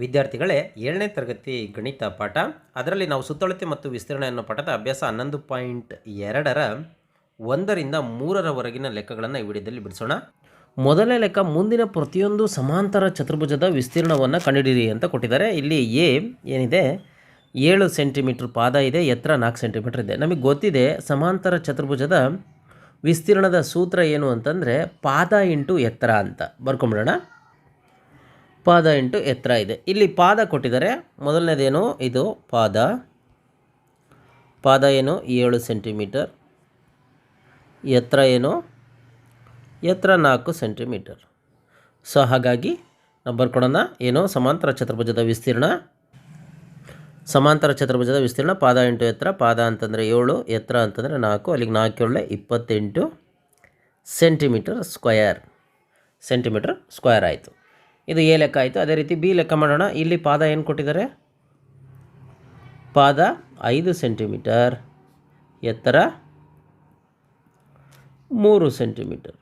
ವಿದ್ಯಾರ್ಥಿಗಳೇ 7ನೇ ತರಗತಿ ಗಣಿತ ಪಾಠ ಅದರಲ್ಲಿ ನಾವು ಸುತ್ತಳತೆ ಮತ್ತು ವಿಸ್ತೀರ್ಣ ಎನ್ನುವ ಪಾಠದ ಅಭ್ಯಾಸ 11.2ರ 1ರಿಂದ 3ರವರೆಗಿನ ಲೆಕ್ಕಗಳನ್ನು ಈ ವಿಡಿಯೋದಲ್ಲಿ ಬಿಡಿಸೋಣ. ಮೊದಲನೇ ಲೆಕ್ಕ, ಮುಂದಿನ ಪ್ರತಿಯೊಂದು ಸಮಾಂತರ ಚತುರ್ಭುಜದ ವಿಸ್ತೀರ್ಣವನ್ನು ಕಂಡುಹಿಡಿಯಿರಿ ಅಂತ ಕೊಟ್ಟಿದ್ದಾರೆ. ಇಲ್ಲಿ ಎ ಏನಿದೆ 7 ಸೆಂಟಿಮೀಟರ್ ಪಾದ ಇದೆ, ಎತ್ತರ 4 ಸೆಂಟಿಮೀಟರ್ ಇದೆ. ನಮಗೆ ಗೊತ್ತಿದೆ ಸಮಾಂತರ ಚತುರ್ಭುಜದ ವಿಸ್ತೀರ್ಣದ ಸೂತ್ರ ಏನು ಅಂತಂದರೆ ಪಾದ ಇಂಟು ಎತ್ತರ ಅಂತ ಬರ್ಕೊಂಬಿಡೋಣ. ಪಾದ ಇಂಟು ಎತ್ತರ ಇದೆ. ಇಲ್ಲಿ ಪಾದ ಕೊಟ್ಟಿದ್ದಾರೆ. ಮೊದಲನೇದೇನು, ಇದು ಪಾದ ಏನು 7 ಸೆಂಟಿಮೀಟರ್, ಎತ್ತರ ಏನು, ಎತ್ತರ 4 ಸೆಂಟಿಮೀಟರ್. ಸೊ ಹಾಗಾಗಿ ನಾವು ಬರ್ಕೊಳ್ಳೋಣ ಏನು, ಸಮಾಂತರ ಚತುರ್ಭುಜದ ವಿಸ್ತೀರ್ಣ ಪಾದ ಇಂಟು ಎತ್ತರ. ಪಾದ ಅಂತಂದರೆ 7, ಎತ್ತರ ಅಂತಂದರೆ 4, ಅಲ್ಲಿಗೆ 4 7 28 ಸೆಂಟಿಮೀಟರ್ ಸ್ಕ್ವೇರ್ ಆಯಿತು. ಇದು ಎ ಲೆಕ್ಕ ಆಯಿತು. ಅದೇ ರೀತಿ ಬಿ ಲೆಕ್ಕ ಮಾಡೋಣ. ಇಲ್ಲಿ ಪಾದ ಏನು ಕೊಟ್ಟಿದ್ದಾರೆ, ಪಾದ 5 ಸೆಂಟಿಮೀಟರ್, ಎತ್ತರ 3 ಸೆಂಟಿಮೀಟರ್.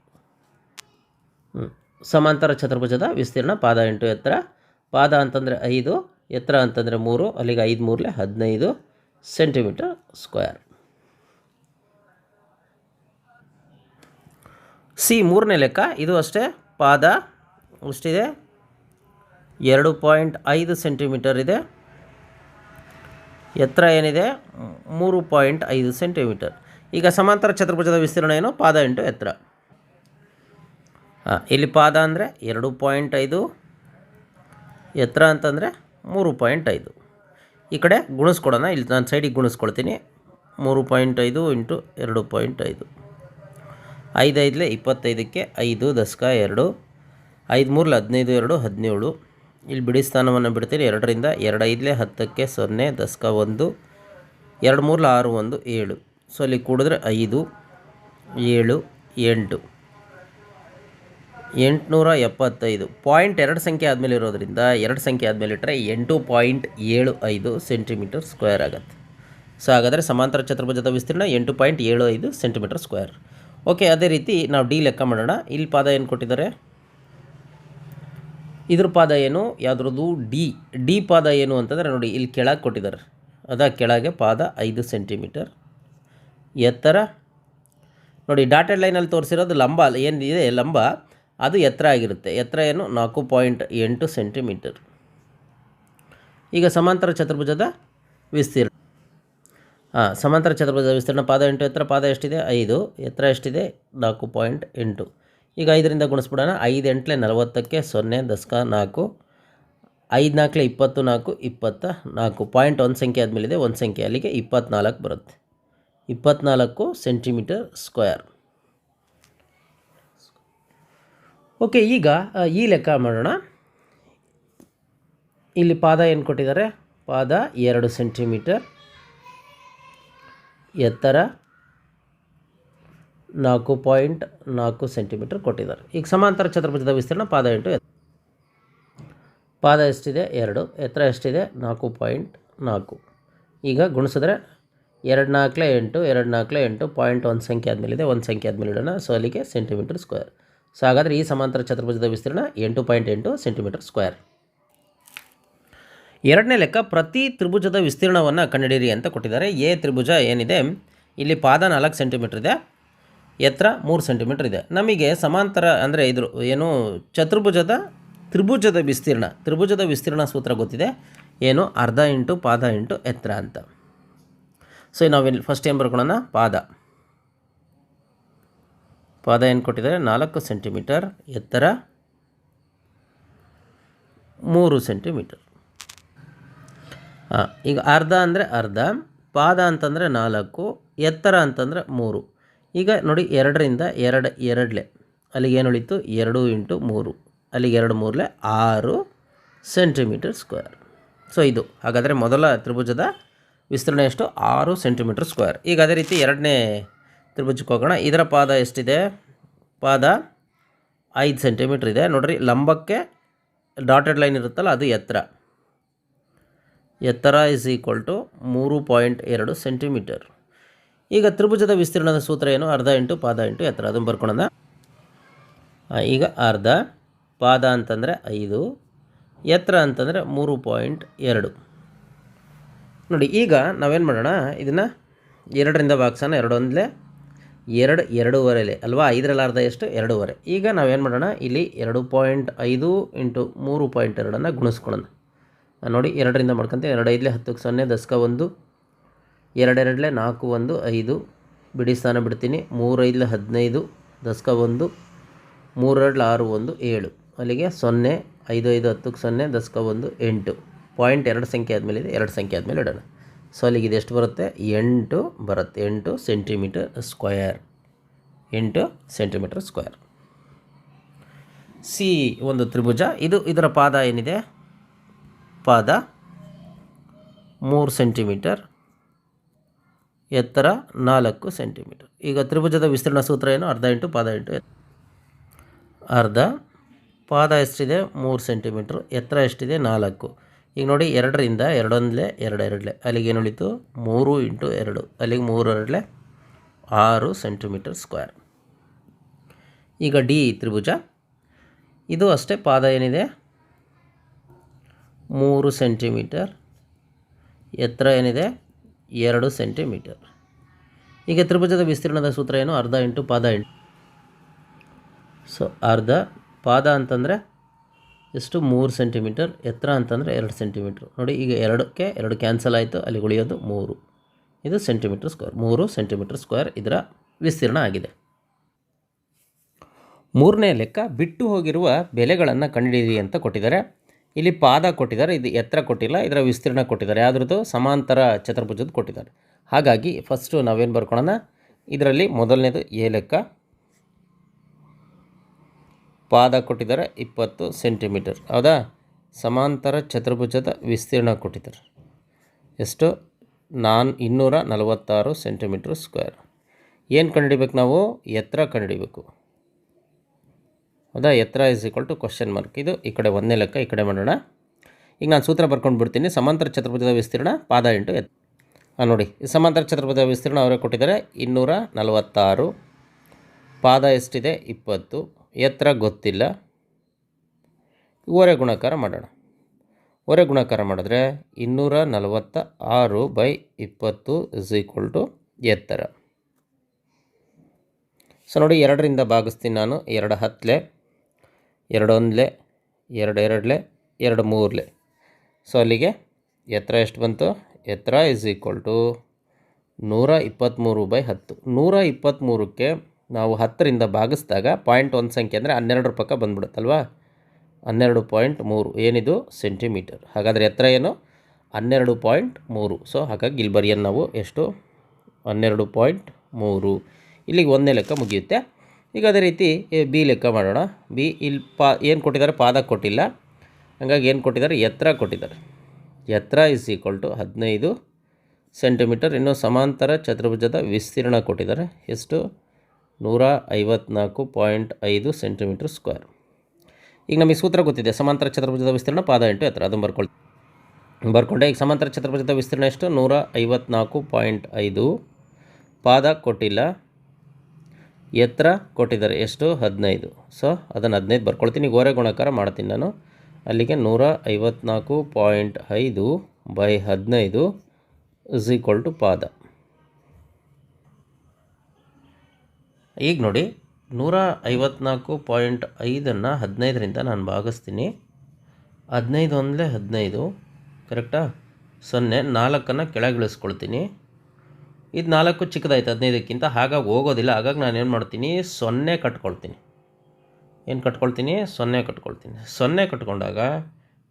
ಸಮಾಂತರ ಚತುರ್ಭುಜದ ವಿಸ್ತೀರ್ಣ ಪಾದ ಇಂಟು ಎತ್ತರ. ಪಾದ ಅಂತಂದರೆ 5, ಎತ್ತರ ಅಂತಂದರೆ 3, ಅಲ್ಲಿಗೆ 5 3 15 ಸೆಂಟಿಮೀಟರ್ ಸ್ಕ್ವೇರ್. ಸಿ ಮೂರನೇ ಲೆಕ್ಕ, ಇದು ಅಷ್ಟೇ. ಪಾದ ಎಷ್ಟಿದೆ, 2.5 ಸೆಂಟಿಮೀಟರ್ ಇದೆ, ಎತ್ತರ ಏನಿದೆ 3.5 ಸೆಂಟಿಮೀಟರ್. ಈಗ ಸಮಾಂತರ ಚತುರ್ಭುಜದ ವಿಸ್ತೀರ್ಣ ಏನು, ಪಾದ ಇಂಟು ಎತ್ತರ. ಇಲ್ಲಿ ಪಾದ ಅಂದರೆ 2.5, ಎತ್ತರ ಅಂತಂದರೆ 3.5. ಈ ಕಡೆ ಗುಣಿಸ್ಕೊಡೋಣ. ಇಲ್ಲಿ ನಾನು ಸೈಡಿಗೆ ಗುಣಿಸ್ಕೊಳ್ತೀನಿ. 3.5 ಇಂಟು 2.5, 5 5 25ಕ್ಕೆ 5 10 2, 5 3 15 2 17. ಇಲ್ಲಿ ಬಿಡಿ ಸ್ಥಾನವನ್ನು ಬಿಡ್ತೀನಿ. 2ರಿಂದ 2 5 10ಕ್ಕೆ 0 10 1, 2 3 6 1 7. ಸೊ ಅಲ್ಲಿ ಕೂಡಿದ್ರೆ 5 7 8 875. ಪಾಯಿಂಟ್ 2 ಸಂಖ್ಯೆ ಆದಮೇಲೆ ಇರೋದ್ರಿಂದ 2 ಸಂಖ್ಯೆ ಆದಮೇಲೆ ಇಟ್ಟರೆ 8.75 ಸೆಂಟಿಮೀಟರ್ ಸ್ಕ್ವೇರ್ ಆಗುತ್ತೆ. ಸೊ ಹಾಗಾದರೆ ಸಮಾಂತರ ಚತುರ್ಭುಜದ ವಿಸ್ತೀರ್ಣ 8.75 ಸೆಂಟಿಮೀಟರ್ ಸ್ಕ್ವೇರ್. ಓಕೆ, ಅದೇ ರೀತಿ ನಾವು ಡಿ ಲೆಕ್ಕ ಮಾಡೋಣ. ಇಲ್ಲಿ ಪಾದ ಏನು ಕೊಟ್ಟಿದ್ದಾರೆ, ಇದ್ರ ಪಾದ ಏನು, ಯಾವುದ್ರದ್ದು ಡಿ ಪಾದ ಏನು ಅಂತಂದರೆ ನೋಡಿ, ಇಲ್ಲಿ ಕೆಳಗೆ ಕೊಟ್ಟಿದ್ದಾರೆ. ಕೆಳಗೆ ಪಾದ 5 ಸೆಂಟಿಮೀಟರ್, ಎತ್ತರ ನೋಡಿ ಡಾಟೆಡ್ ಲೈನಲ್ಲಿ ತೋರಿಸಿರೋದು ಲಂಬ ಏನಿದೆ, ಲಂಬ ಅದು ಎತ್ತರ ಆಗಿರುತ್ತೆ. ಎತ್ತರ ಏನು 4.8 ಸೆಂಟಿಮೀಟರ್. ಈಗ ಸಮಾಂತರ ಚತುರ್ಭುಜದ ವಿಸ್ತೀರ್ಣ ಪಾದ ಇಂಟು ಎತ್ತರ. ಪಾದ ಎಷ್ಟಿದೆ 5, ಎತ್ತರ ಎಷ್ಟಿದೆ 4.8. ಈಗ 5ರಿಂದ ಗುಣಿಸ್ಬಿಡೋಣ. 5 8 40ಕ್ಕೆ 0 10 4, 5 4 24 24. ಪಾಯಿಂಟ್ 1 ಸಂಖ್ಯೆ ಆದಮೇಲಿದೆ 1 ಸಂಖ್ಯೆ, ಅಲ್ಲಿಗೆ 24 ಬರುತ್ತೆ. 24 ಸೆಂಟಿಮೀಟರ್ ಸ್ಕ್ವೇರ್. ಓಕೆ, ಈಗ ಈ ಲೆಕ್ಕ ಮಾಡೋಣ. ಇಲ್ಲಿ ಪಾದ ಏನು ಕೊಟ್ಟಿದ್ದಾರೆ, ಪಾದ 2 ಸೆಂಟಿಮೀಟರ್, ಎತ್ತರ 4.4 ಸೆಂಟಿಮೀಟರ್ ಕೊಟ್ಟಿದ್ದಾರೆ. ಈಗ ಸಮಾಂತರ ಚತುರ್ಭುಜದ ವಿಸ್ತೀರ್ಣ ಪಾದ ಇಂಟು ಪಾದ ಎಷ್ಟಿದೆ 2, ಎತ್ತರ ಎಷ್ಟಿದೆ 4.4. ಈಗ ಗುಣಿಸಿದ್ರೆ 2 4 8 2 4 8. ಪಾಯಿಂಟ್ 1 ಸಂಖ್ಯೆ ಆದಮೇಲಿದೆ 1 ಸಂಖ್ಯೆ ಆದಮೇಲೆ ಇಡೋಣ. ಸೊ ಅಲ್ಲಿಗೆ ಸೆಂಟಿಮೀಟರ್ ಸ್ಕ್ವೇರ್. ಸೊ ಹಾಗಾದರೆ ಈ ಸಮಾಂತರ ಚತುರ್ಭುಜದ ವಿಸ್ತೀರ್ಣ 8.8 ಸೆಂಟಿಮೀಟರ್ ಸ್ಕ್ವೇರ್. ಎರಡನೇ ಲೆಕ್ಕ, ಪ್ರತಿ ತ್ರಿಭುಜದ ವಿಸ್ತೀರ್ಣವನ್ನು ಕಂಡುಹಿಡಿಯಿರಿ ಅಂತ ಕೊಟ್ಟಿದ್ದಾರೆ. ಎ ತ್ರಿಭುಜ ಏನಿದೆ, ಇಲ್ಲಿ ಪಾದ 4 ಸೆಂಟಿಮೀಟರ್ ಇದೆ, ಎತ್ತರ 3 ಸೆಂಟಿಮೀಟರ್ ಇದೆ. ನಮಗೆ ಸಮಾಂತರ ಅಂದರೆ ಇದ್ರ ಏನು ತ್ರಿಭುಜದ ವಿಸ್ತೀರ್ಣ ಸೂತ್ರ ಗೊತ್ತಿದೆ. ಏನು, ಅರ್ಧ ಇಂಟು ಪಾದ ಇಂಟು ಎತ್ತರ ಅಂತ. ಸೊ ನಾವಿಲ್ಲಿ ಫಸ್ಟ್ ಏನು ಬರ್ಕೊಳ್ಳೋಣ, ಪಾದ ಏನು ಕೊಟ್ಟಿದ್ದಾರೆ 4 ಸೆಂಟಿಮೀಟರ್, ಎತ್ತರ 3 ಸೆಂಟಿಮೀಟರ್. ಈಗ ಅರ್ಧ ಅಂದರೆ ಅರ್ಧ, ಪಾದ ಅಂತಂದರೆ 4, ಎತ್ತರ ಅಂತಂದರೆ 3. ಈಗ ನೋಡಿ 2ರಿಂದ 2 ಅಲ್ಲಿಗೆ ಏನು ಉಳಿತು 2 ಇಂಟು 3, ಅಲ್ಲಿಗೆ 2 3 6 ಸೆಂಟಿಮೀಟರ್ ಸ್ಕ್ವೇರ್. ಸೊ ಇದು ಹಾಗಾದರೆ ಮೊದಲ ತ್ರಿಭುಜದ ವಿಸ್ತೀರ್ಣ ಎಷ್ಟು, 6 ಸೆಂಟಿಮೀಟರ್ ಸ್ಕ್ವೇರ್. ಈಗ ಅದೇ ರೀತಿ ಎರಡನೇ ತ್ರಿಭುಜಕ್ಕೆ ಹೋಗೋಣ. ಇದರ ಪಾದ ಎಷ್ಟಿದೆ, ಪಾದ 5 ಸೆಂಟಿಮೀಟ್ರ್ ಇದೆ. ನೋಡಿರಿ, ಲಂಬಕ್ಕೆ ಡಾಟೆಡ್ ಲೈನ್ ಇರುತ್ತಲ್ಲ ಅದು ಎತ್ತರ ಇಸ್ ಈಕ್ವಲ್ ಟು 3.2 ಸೆಂಟಿಮೀಟರ್. ಈಗ ತ್ರಿಭುಜದ ವಿಸ್ತೀರ್ಣದ ಸೂತ್ರ ಏನು, ಅರ್ಧ ಇಂಟು ಪಾದ ಇಂಟು ಎತ್ತರ. ಅದನ್ನು ಬರ್ಕೊಳ್ಳೋಣ. ಈಗ ಅರ್ಧ, ಪಾದ ಅಂತಂದರೆ 5, ಎತ್ತರ ಅಂತಂದರೆ 3.2. ನೋಡಿ ಈಗ ನಾವೇನು ಮಾಡೋಣ, ಇದನ್ನು 2ರಿಂದ ಭಾಗಿಸೋಣ. 2 ಒಂದಲೇ 2, 2.5 ಅಲ್ವಾ, 5ರಲ್ಲಿ ಅರ್ಧ ಎಷ್ಟು 2.5. ಈಗ ನಾವೇನು ಮಾಡೋಣ, ಇಲ್ಲಿ 2.5 ಇಂಟು 3.2 ಗುಣಿಸ್ಕೊಳ್ಳೋಣ. ನೋಡಿ 2ರಿಂದ ಮಾಡ್ಕೊಂತ 2 5 10 0 10 1 2 2 4 1 5 ಬಿಡಿ ಸ್ಥಾನ ಬಿಡ್ತೀನಿ. 3 5 15 10 1 3 2 6 1 7 ಅಲ್ಲಿಗೆ 0 5 5 10 0 10 1 8. ಪಾಯಿಂಟ್ 2 ಸಂಖ್ಯೆ ಆದಮೇಲೆ ಇದೆ, 2 ಸಂಖ್ಯೆ ಆದಮೇಲೆ ಇಡೋಣ. ಸೊ ಅಲ್ಲಿಗೆ ಇದು ಎಷ್ಟು ಬರುತ್ತೆ, 8 ಬರುತ್ತೆ. 8 centimetre square. 8 centimetre square. C ಒಂದು ತ್ರಿಭುಜ. ಇದರ ಪಾದ ಏನಿದೆ, ಪಾದ 3 ಸೆಂಟಿಮೀಟರ್, ಎತ್ತರ 4 ಸೆಂಟಿಮೀಟರ್. ಈಗ ತ್ರಿಭುಜದ ವಿಸ್ತೀರ್ಣ ಸೂತ್ರ ಏನು, ಅರ್ಧ ಇಂಟು ಪಾದ ಇಂಟು ಅರ್ಧ. ಪಾದ ಎಷ್ಟಿದೆ 3 ಸೆಂಟಿಮೀಟ್ರ್, ಎತ್ತರ ಎಷ್ಟಿದೆ 4. ಈಗ ನೋಡಿ 2ರಿಂದ 2 ಒಂದಲೇ 2 2 ಅಲ್ಲಿಗೆ ಏನು ಉಳಿತು 3 ಇಂಟು 2 ಅಲ್ಲಿಗೆ 3 2 6 ಸೆಂಟಿಮೀಟರ್ ಸ್ಕ್ವೇರ್. ಈಗ ಡಿ ತ್ರಿಭುಜ. ಇದು ಅಷ್ಟೇ, ಪಾದ ಏನಿದೆ 3 ಸೆಂಟಿಮೀಟರ್, ಎತ್ತರ ಏನಿದೆ 2 ಸೆಂಟಿಮೀಟರ್. ಈಗ ತ್ರಿಭುಜದ ವಿಸ್ತೀರ್ಣದ ಸೂತ್ರ ಏನು, ಅರ್ಧ ಇಂಟು ಪಾದ ಇಂಟು. ಸೊ ಅರ್ಧ. ಪಾದ ಅಂತಂದರೆ ಎಷ್ಟು 3 ಸೆಂಟಿಮೀಟರ್, ಎತ್ತರ ಅಂತಂದರೆ 2 ಸೆಂಟಿಮೀಟ್ರ್. ನೋಡಿ ಈಗ 2ಕ್ಕೆ 2 ಕ್ಯಾನ್ಸಲ್ ಆಯಿತು, ಅಲ್ಲಿ ಉಳಿಯೋದು 3. ಇದು ಸೆಂಟಿಮೀಟರ್ ಸ್ಕ್ವೇರ್. 3 ಸೆಂಟಿಮೀಟರ್ ಸ್ಕ್ವೇರ್ ಇದರ ವಿಸ್ತೀರ್ಣ ಆಗಿದೆ. ಮೂರನೇ ಲೆಕ್ಕ, ಬಿಟ್ಟು ಹೋಗಿರುವ ಬೆಲೆಗಳನ್ನು ಕಂಡುಹಿಡಿಯಿರಿ ಅಂತ ಕೊಟ್ಟಿದ್ದಾರೆ. ಇಲ್ಲಿ ಪಾದ ಕೊಟ್ಟಿದ್ದಾರೆ, ಇದು ಎತ್ತರ ಕೊಟ್ಟಿಲ್ಲ, ಇದರ ವಿಸ್ತೀರ್ಣ ಕೊಟ್ಟಿದ್ದಾರೆ. ಯಾವುದ್ರದ್ದು, ಸಮಾಂತರ ಚತುರ್ಭುಜದ ಕೊಟ್ಟಿದ್ದಾರೆ. ಹಾಗಾಗಿ ಫಸ್ಟು ನಾವೇನು ಬರ್ಕೊಳ್ಳೋಣ, ಇದರಲ್ಲಿ ಮೊದಲನೇದು ಎ ಲೆಕ್ಕ. ಪಾದ ಕೊಟ್ಟಿದ್ದಾರೆ 20 ಸೆಂಟಿಮೀಟರ್, ಹೌದಾ. ಸಮಾಂತರ ಚತುರ್ಭುಜದ ವಿಸ್ತೀರ್ಣ ಕೊಟ್ಟಿದ್ದಾರೆ ಎಷ್ಟು, 246 ಸೆಂಟಿಮೀಟ್ರ್ ಸ್ಕ್ವೇರ್. ಏನು ಕಂಡುಹಿಡಿಬೇಕು ನಾವು, ಎತ್ತರ ಕಂಡುಹಿಡಿಬೇಕು, ಹೌದಾ. ಎತ್ತರ is equal to question mark. ಇದು ಈ ಕಡೆ ಒಂದನೇ ಲೆಕ್ಕ, ಈ ಕಡೆ ಮಾಡೋಣ. ಈಗ ನಾನು ಸೂತ್ರ ಬರ್ಕೊಂಡು ಬಿಡ್ತೀನಿ. ಸಮಾಂತರ ಚತುರ್ಭುಜದ ವಿಸ್ತೀರ್ಣ ಪಾದ ಇಂಟು ನೋಡಿ, ಸಮಾಂತರ ಚತುರ್ಭುಜದ ವಿಸ್ತೀರ್ಣ ಅವರೇ ಕೊಟ್ಟಿದ್ದಾರೆ 246. ಪಾದ ಎಷ್ಟಿದೆ 20, ಎತ್ತರ ಗೊತ್ತಿಲ್ಲ. ಓರೆ ಗುಣಾಕಾರ ಮಾಡೋಣ. ಓರೆ ಗುಣಾಕಾರ ಮಾಡಿದ್ರೆ 246/20 ಇಸ್ ಈಕ್ವಲ್ ಟು ಎತ್ತರ. ಸೊ ನೋಡಿ 2ರಿಂದ ಭಾಗಿಸ್ತೀನಿ ನಾನು. 2 10, 2 1, 2 2, 2 3. ಸೊ ಅಲ್ಲಿಗೆ ಎತ್ತರ ಎಷ್ಟು ಬಂತು, ಎತ್ತರ ಇಸ್ ಈಕ್ವಲ್ ಟು 123/10. 123ಕ್ಕೆ ನಾವು 10ರಿಂದ ಭಾಗಿಸಿದಾಗ 0.1 ಸಂಖ್ಯೆ ಅಂದರೆ 12 ಪಕ್ಕ ಬಂದ್ಬಿಡುತ್ತಲ್ವಾ. 12.3 ಏನಿದು ಸೆಂಟಿಮೀಟರ್. ಹಾಗಾದರೆ ಎತ್ತರ ಏನು 12.3. ಸೊ ಹಾಗಾಗಿ ಇಲ್ಲಿ ಬರೆಯೋಣ ನಾವು ಎಷ್ಟು 12.3. ಇಲ್ಲಿಗೆ ಒಂದನೇ ಲೆಕ್ಕ ಮುಗಿಯುತ್ತೆ. ಈಗ ಅದೇ ರೀತಿ ಬಿ ಲೆಕ್ಕ ಮಾಡೋಣ. ಬಿ ಇಲ್ಲಿ ಏನು ಕೊಟ್ಟಿದ್ದಾರೆ, ಪಾದ ಕೊಟ್ಟಿಲ್ಲ, ಹಾಗಾಗಿ ಏನು ಕೊಟ್ಟಿದ್ದಾರೆ, ಎತ್ತರ ಕೊಟ್ಟಿದ್ದಾರೆ. ಎತ್ತರ ಇಸ್ ಈಕ್ವಲ್ ಟು 15 ಸೆಂಟಿಮೀಟರ್. ಇನ್ನು ಸಮಾಂತರ ಚತುರ್ಭುಜದ ವಿಸ್ತೀರ್ಣ ಕೊಟ್ಟಿದ್ದಾರೆ ಎಷ್ಟು, 154.5 ಸೆಂಟಿಮೀಟರ್ ಸ್ಕ್ವೇರ್. ಈಗ ನಮಗೆ ಸೂತ್ರ ಗೊತ್ತಿದೆ, ಸಮಾಂತರ ಚತುರ್ಭುಜದ ವಿಸ್ತೀರ್ಣ ಪಾದ ಇಂಟು ಎತ್ತರ. ಅದನ್ನು ಬರ್ಕೊಂಡೆ. ಈಗ ಸಮಾಂತರ ಚತುರ್ಭುಜದ ವಿಸ್ತೀರ್ಣ ಎಷ್ಟು, 154.5. ಪಾದ ಕೊಟ್ಟಿಲ್ಲ, ಎತ್ತರ ಕೊಟ್ಟಿದ್ದಾರೆ ಎಷ್ಟು, 15. ಸೊ ಅದನ್ನು 15 ಬರ್ಕೊಳ್ತೀನಿ. ಗೋರೆ ಗುಣಾಕಾರ ಮಾಡ್ತೀನಿ ನಾನು. ಅಲ್ಲಿಗೆ 154.5/15 ಇಸ್ ಈಕ್ವಲ್ ಟು ಪಾದ. ಈಗ ನೋಡಿ 154.5ಅನ್ನು 15ರಿಂದ ನಾನು ಭಾಗಿಸ್ತೀನಿ. 15 ಒಂದಲೇ 15, ಕರೆಕ್ಟಾ. 0, 4ಅನ್ನು ಕೆಳಗಿಳಿಸ್ಕೊಳ್ತೀನಿ. ಇದು 4 ಚಿಕ್ಕದಾಯ್ತು 15ಕ್ಕಿಂತ, ಹಾಗಾಗಿ ಹೋಗೋದಿಲ್ಲ. ಹಾಗಾಗಿ ನಾನು ಏನು ಮಾಡ್ತೀನಿ, 0 ಕಟ್ಕೊಳ್ತೀನಿ. ಏನು ಕಟ್ಕೊಳ್ತೀನಿ, 0 ಕಟ್ಕೊಳ್ತೀನಿ. 0 ಕಟ್ಕೊಂಡಾಗ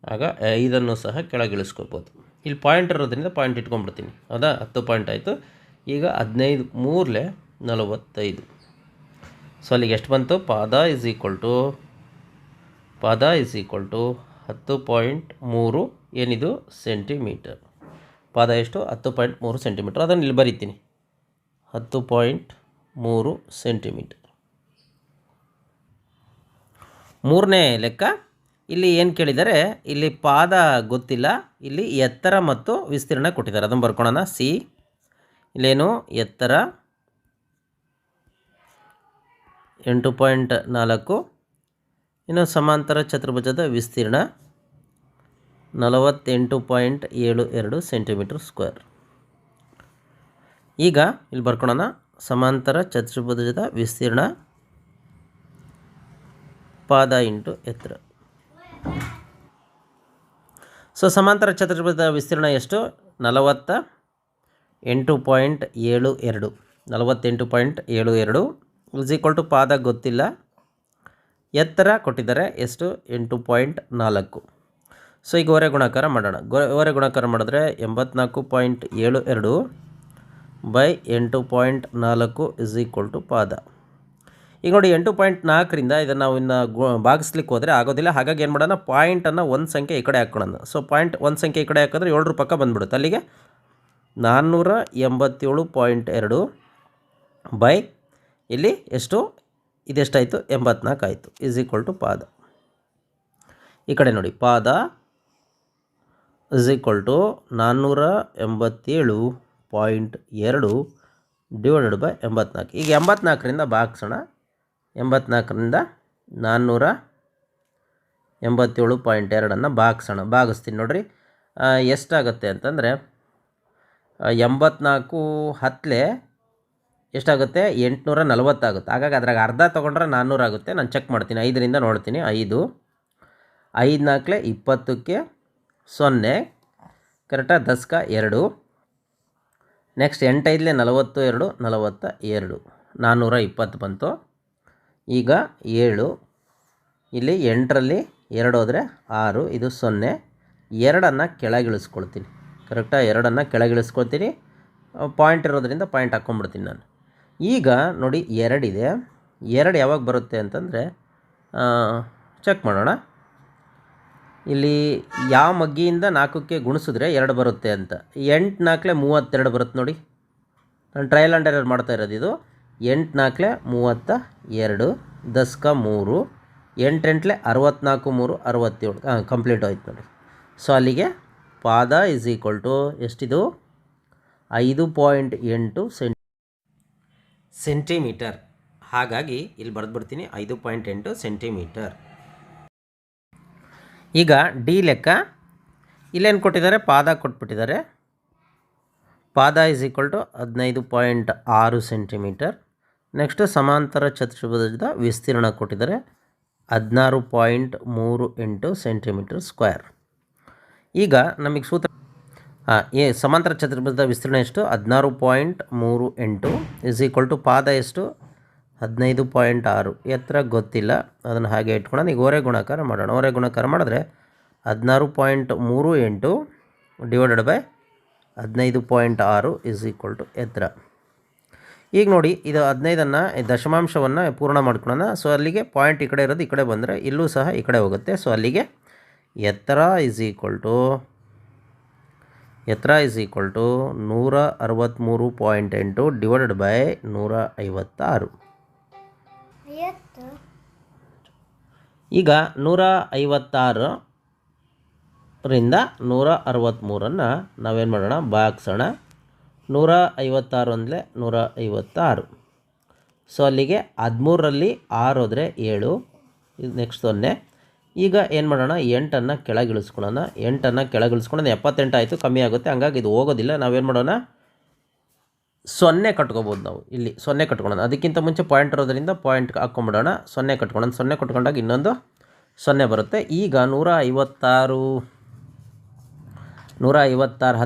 ಆಗ 5ಅನ್ನು ಸಹ ಕೆಳಗಿಳಿಸ್ಕೊಳ್ಬೋದು. ಇಲ್ಲಿ ಪಾಯಿಂಟ್ ಇರೋದ್ರಿಂದ ಪಾಯಿಂಟ್ ಇಟ್ಕೊಂಡ್ಬಿಡ್ತೀನಿ, ಹೌದಾ. 10 ಪಾಯಿಂಟ್ ಆಯಿತು. ಈಗ 15 3 45. ಸೊ ಅಲ್ಲಿಗೆ ಎಷ್ಟು ಬಂತು, ಪಾದ ಇಸ್ ಈಕ್ವಲ್ ಟು 10.3 ಏನಿದು ಸೆಂಟಿಮೀಟರ್. ಪಾದ ಎಷ್ಟು, 10.3 ಸೆಂಟಿಮೀಟರ್. ಅದನ್ನು ಇಲ್ಲಿ ಬರೀತೀನಿ, 10.3 ಸೆಂಟಿಮೀಟರ್. ಮೂರನೇ ಲೆಕ್ಕ. ಇಲ್ಲಿ ಏನು ಕೇಳಿದ್ದಾರೆ, ಇಲ್ಲಿ ಪಾದ ಗೊತ್ತಿಲ್ಲ, ಇಲ್ಲಿ ಎತ್ತರ ಮತ್ತು ವಿಸ್ತೀರ್ಣ ಕೊಟ್ಟಿದ್ದಾರೆ. ಅದನ್ನು ಬರ್ಕೊಳ್ಳೋಣ. ಸಿ ಇಲ್ಲೇನು ಎತ್ತರ 8.4, ಇನ್ನು ಸಮಾಂತರ ಚತುರ್ಭುಜದ ವಿಸ್ತೀರ್ಣ 48.72 ಸೆಂಟಿಮೀಟರ್ ಸ್ಕ್ವೇರ್. ಈಗ ಇಲ್ಲಿ ಬರ್ಕೊಳ್ಳೋಣ. ಸಮಾಂತರ ಚತುರ್ಭುಜದ ವಿಸ್ತೀರ್ಣ ಪಾದ ಇಂಟು ಎತ್ತರ. ಸೊ ಸಮಾಂತರ ಚತುರ್ಭುಜದ ವಿಸ್ತೀರ್ಣ ಎಷ್ಟು? 48.72. 48.72 ಇಸ್ ಈಕ್ವಲ್ ಟು ಪಾದ ಗೊತ್ತಿಲ್ಲ, ಎತ್ತರ ಕೊಟ್ಟಿದ್ದಾರೆ ಎಷ್ಟು? 8.4. ಸೊ ಈಗ ಓರೆ ಗುಣಾಕಾರ ಮಾಡೋಣ. ಓರೆ ಗುಣಾಕಾರ ಮಾಡಿದ್ರೆ 84.72 ಬೈ 8.4 ಇಸ್ ಈಕ್ವಲ್ ಟು ಪಾದ. ಈಗ ನೋಡಿ 8.4ರಿಂದ ಇದನ್ನು ನಾವು ಇನ್ನು ಭಾಗಿಸ್ಲಿಕ್ಕೆ ಹೋದರೆ ಆಗೋದಿಲ್ಲ. ಹಾಗಾಗಿ ಏನು ಮಾಡೋಣ, ಪಾಯಿಂಟನ್ನು ಒಂದು ಸಂಖ್ಯೆ ಈ ಕಡೆ ಹಾಕೋಣ. ಸೊ ಪಾಯಿಂಟ್ ಒಂದು ಸಂಖ್ಯೆ ಈ ಕಡೆ ಹಾಕಿದ್ರೆ 7 ಪಕ್ಕ ಬಂದುಬಿಡುತ್ತೆ. ಅಲ್ಲಿಗೆ 487.2 ಬೈ ಇಲ್ಲಿ ಎಷ್ಟು? ಇದೆಷ್ಟಾಯಿತು? 84 ಆಯಿತು. ಇಸ್ ಈಕ್ವಲ್ ಟು ಪಾದ. ಈ ಕಡೆ ನೋಡಿ, ಪಾದ is equal to 487.2 divided by 84. ಈಗ 84ರಿಂದ ಭಾಗಿಸೋಣ. 84ರಿಂದ 487.2 ಭಾಗಿಸ್ತೀನಿ ನೋಡಿರಿ. ಎಷ್ಟಾಗುತ್ತೆ ಅಂತಂದರೆ 84 10 ಎಷ್ಟಾಗುತ್ತೆ? 840 ಆಗುತ್ತೆ. ಹಾಗಾಗಿ ಅದ್ರಾಗ ಅರ್ಧ ತೊಗೊಂಡ್ರೆ 400 ಆಗುತ್ತೆ. ನಾನು ಚೆಕ್ ಮಾಡ್ತೀನಿ, 5ರಿಂದ ನೋಡ್ತೀನಿ. 5 5 4 20ಕ್ಕೆ 0 ಕರೆಕ್ಟಾಗಿ 10ಕ್ಕೆ 2. ನೆಕ್ಸ್ಟ್ 8 5 42 42 420 ಬಂತು. ಈಗ 7 ಇಲ್ಲಿ 8ರಲ್ಲಿ 2 ಹೋದರೆ 6, ಇದು 0. 2 ಕೆಳಗಿಳಿಸ್ಕೊಳ್ತೀನಿ. ಕರೆಕ್ಟಾಗಿ 2 ಕೆಳಗಿಳಿಸ್ಕೊಳ್ತೀನಿ. ಪಾಯಿಂಟ್ ಇರೋದ್ರಿಂದ ಪಾಯಿಂಟ್ ಹಾಕ್ಕೊಂಡ್ಬಿಡ್ತೀನಿ ನಾನು. ಈಗ ನೋಡಿ 2 ಇದೆ. 2 ಯಾವಾಗ ಬರುತ್ತೆ ಅಂತಂದರೆ ಚೆಕ್ ಮಾಡೋಣ. ಇಲ್ಲಿ ಯಾವ ಮಗ್ಗಿಯಿಂದ 4ಕ್ಕೆ ಗುಣಿಸಿದ್ರೆ 2 ಬರುತ್ತೆ ಅಂತ. 8 4 32 ಬರುತ್ತೆ ನೋಡಿ. ನಾನು ಟ್ರಯಲ್ ಆ್ಯಂಡ್ ಎರರ್ ಮಾಡ್ತಾ ಇರೋದು ಇದು. 8 4 32, 10ಕ್ಕೆ 3, 8 8 64, 3 67. ಕಂಪ್ಲೀಟ್ ಆಯ್ತು ನೋಡಿ. ಸೊ ಅಲ್ಲಿಗೆ ಪಾದ ಇಸ್ ಈಕ್ವಲ್ ಟು ಎಷ್ಟಿದು? 5.8 ಸೆಂಟಿಮೀಟರ್. ಹಾಗಾಗಿ ಇಲ್ಲಿ ಬರೆದ್ಬಿಡ್ತೀನಿ 5.8 ಸೆಂಟಿಮೀಟರ್. ಈಗ ಡಿ ಲೆಕ್ಕ. ಇಲ್ಲೇನು ಕೊಟ್ಟಿದ್ದಾರೆ? ಪಾದ ಕೊಟ್ಬಿಟ್ಟಿದ್ದಾರೆ. ಪಾದ is equal to 15.6 centimetre. Next ಸಮಾಂತರ ಚತುರ್ಭುಜದ ವಿಸ್ತೀರ್ಣ ಕೊಟ್ಟಿದ್ದಾರೆ 16.38 ಸೆಂಟಿಮೀಟರ್ ಸ್ಕ್ವೇರ್. ಈಗ ನಮಗೆ ಸೂತ್ರ ಸಮಾಂತರ ಚತುರ್ಭುಜದ ವಿಸ್ತೀರ್ಣ ಎಷ್ಟು? 16.38 ಇಸ್ ಈಕ್ವಲ್ ಟು ಪಾದ ಎಷ್ಟು? 15.6. ಎತ್ತರ ಗೊತ್ತಿಲ್ಲ, ಅದನ್ನು ಹಾಗೆ ಇಟ್ಕೊಳ್ಳೋಣ. ಈಗ ಓರೆ ಗುಣಾಕಾರ ಮಾಡೋಣ. ಓರೆ ಗುಣಾಕಾರ ಮಾಡಿದ್ರೆ 16.38 divided by 15.6 is equal to ಎತ್ತರ. ಈಗ ನೋಡಿ, ಇದು 15ಅನ್ನು ದಶಮಾಂಶವನ್ನು ಪೂರ್ಣ ಮಾಡ್ಕೊಳ್ಳೋಣ. ಸೊ ಅಲ್ಲಿಗೆ ಪಾಯಿಂಟ್ ಈ ಕಡೆ ಇರೋದು ಈ ಕಡೆ ಬಂದರೆ ಇಲ್ಲೂ ಸಹ ಈ ಕಡೆ ಹೋಗುತ್ತೆ. ಸೊ ಅಲ್ಲಿಗೆ ಎತ್ತರ is equal to 163.8 divided by 156. ಈಗ 156ರಿಂದ 163 ನಾವೇನು ಮಾಡೋಣ? ಭಾಗಿಸೋಣ. 156 ಅಂದರೆ 156. ಸೊ ಅಲ್ಲಿಗೆ 13ರಲ್ಲಿ 6 ಹೋದರೆ 7, ಇದು ನೆಕ್ಸ್ಟ್ 0. ಈಗ ಏನು ಮಾಡೋಣ? 8 ಕೆಳಗಿಳಿಸ್ಕೊಳ್ಳೋಣ. 8 ಕೆಳಗಿಳಿಸ್ಕೊಳ್ಳೋಣ. 78 ಆಯಿತು, ಕಮ್ಮಿ ಆಗುತ್ತೆ. ಹಂಗಾಗಿ ಇದು ಹೋಗೋದಿಲ್ಲ. ನಾವೇನು ಮಾಡೋಣ? 0 ಕಟ್ಕೋಬೋದು ನಾವು. ಇಲ್ಲಿ 0 ಕಟ್ಕೊಳ್ಳೋಣ. ಅದಕ್ಕಿಂತ ಮುಂಚೆ ಪಾಯಿಂಟ್ ಇರೋದ್ರಿಂದ ಪಾಯಿಂಟ್ ಹಾಕ್ಕೊಂಬಿಡೋಣ. 0 ಕಟ್ಕೊಳ್ಳೋಣ. 0 ಕಟ್ಕೊಂಡಾಗ ಇನ್ನೊಂದು 0 ಬರುತ್ತೆ. ಈಗ 156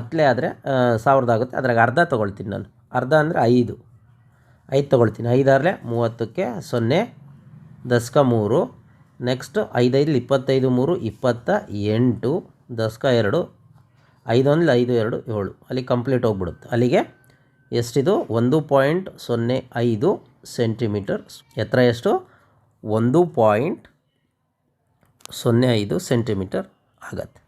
10 ಆದರೆ 1000 ಆಗುತ್ತೆ. ಅದ್ರಾಗ ಅರ್ಧ ತೊಗೊಳ್ತೀನಿ ನಾನು. ಅರ್ಧ ಅಂದರೆ 5 ತೊಗೊಳ್ತೀನಿ. 5 6 30ಕ್ಕೆ 0, 10ಕ್ಕೆ 3. ನೆಕ್ಸ್ಟ್ 5 5 25, 3 28, 10ಕ್ಕೆ 2, 5 1 5 2 7. ಅಲ್ಲಿ ಕಂಪ್ಲೀಟ್ ಹೋಗ್ಬಿಡುತ್ತೆ. ಅಲ್ಲಿಗೆ ಎಷ್ಟಿದು? 1.05 ಸೆಂಟಿಮೀಟರ್. ಎತ್ತರ ಎಷ್ಟು? 1.05 ಸೆಂಟಿಮೀಟರ್ ಆಗತ್ತೆ.